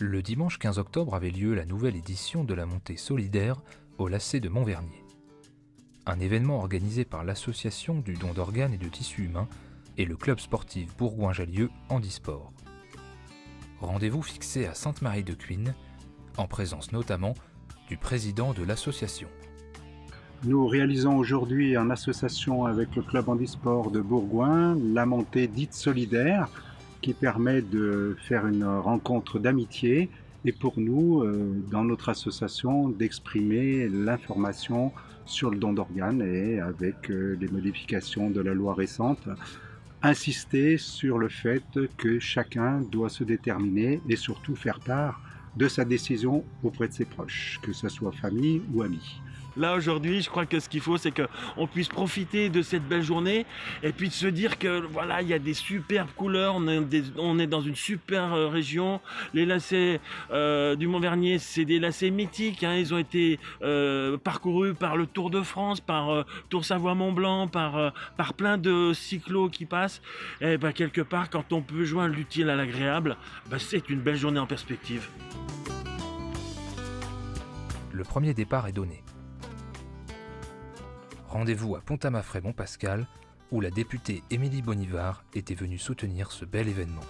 Le dimanche 15 octobre avait lieu la nouvelle édition de la montée solidaire au Lacet de Montvernier. Un événement organisé par l'association du don d'organes et de tissus humains et le club sportif Bourgoin-Jallieu Handisport. Rendez-vous fixé à Sainte-Marie-de-Cuines, en présence notamment du président de l'association. Nous réalisons aujourd'hui en association avec le club handisport de Bourgoin la montée dite solidaire qui permet de faire une rencontre d'amitié et pour nous, dans notre association, d'exprimer l'information sur le don d'organes et avec les modifications de la loi récente, insister sur le fait que chacun doit se déterminer et surtout faire part de sa décision auprès de ses proches, que ce soit famille ou amis. Là aujourd'hui, je crois que ce qu'il faut, c'est qu'on puisse profiter de cette belle journée et puis de se dire que voilà, il y a des superbes couleurs, on est dans une super région. Les lacets du Montvernier, c'est des lacets mythiques, hein. Ils ont été parcourus par le Tour de France, par Tour Savoie-Mont-Blanc, par plein de cyclos qui passent. Et ben, quelque part, quand on peut joindre l'utile à l'agréable, ben, c'est une belle journée en perspective. Le premier départ est donné. Rendez-vous à Pont-à-Mafrey-Montpascal, où la députée Émilie Bonivard était venue soutenir ce bel événement.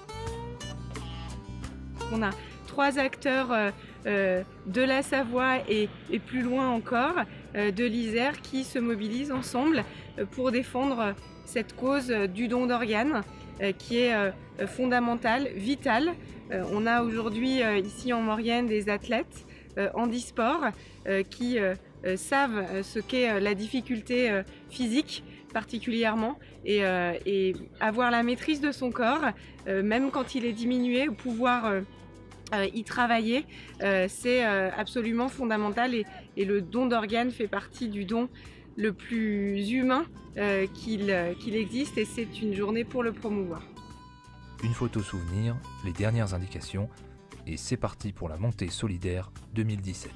On a 3 acteurs de la Savoie et plus loin encore, de l'Isère, qui se mobilisent ensemble pour défendre cette cause du don d'organes qui est fondamentale, vitale. On a aujourd'hui ici en Maurienne des athlètes handisport qui savent ce qu'est la difficulté physique particulièrement et avoir la maîtrise de son corps, même quand il est diminué, pouvoir y travailler, c'est absolument fondamental et le don d'organes fait partie du don le plus humain qu'il existe et c'est une journée pour le promouvoir. Une photo souvenir, les dernières indications et c'est parti pour la montée solidaire 2017.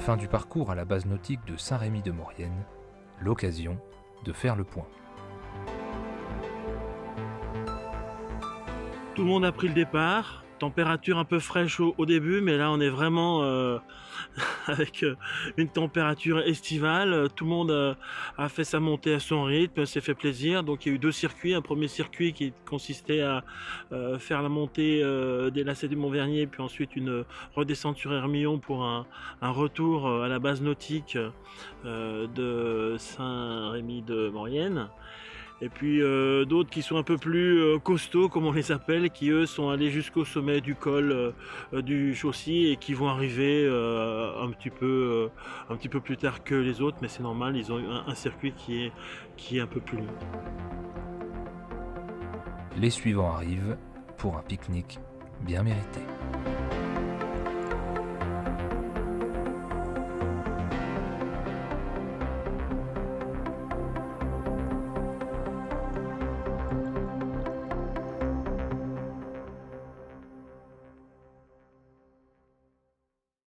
Fin du parcours à la base nautique de Saint-Rémy-de-Maurienne, l'occasion de faire le point. Tout le monde a pris le départ, température un peu fraîche au début, mais là on est vraiment avec une température estivale. Tout le monde a fait sa montée à son rythme, s'est fait plaisir. Donc il y a eu 2 circuits, un premier circuit qui consistait à faire la montée des lacets du Montvernier, puis ensuite une redescente sur Hermillon pour un retour à la base nautique de Saint-Rémy-de-Maurienne. Et puis d'autres qui sont un peu plus costauds, comme on les appelle, qui eux sont allés jusqu'au sommet du col du Chaussy et qui vont arriver un petit peu plus tard que les autres, mais c'est normal, ils ont eu un circuit qui est un peu plus long. Les suivants arrivent pour un pique-nique bien mérité.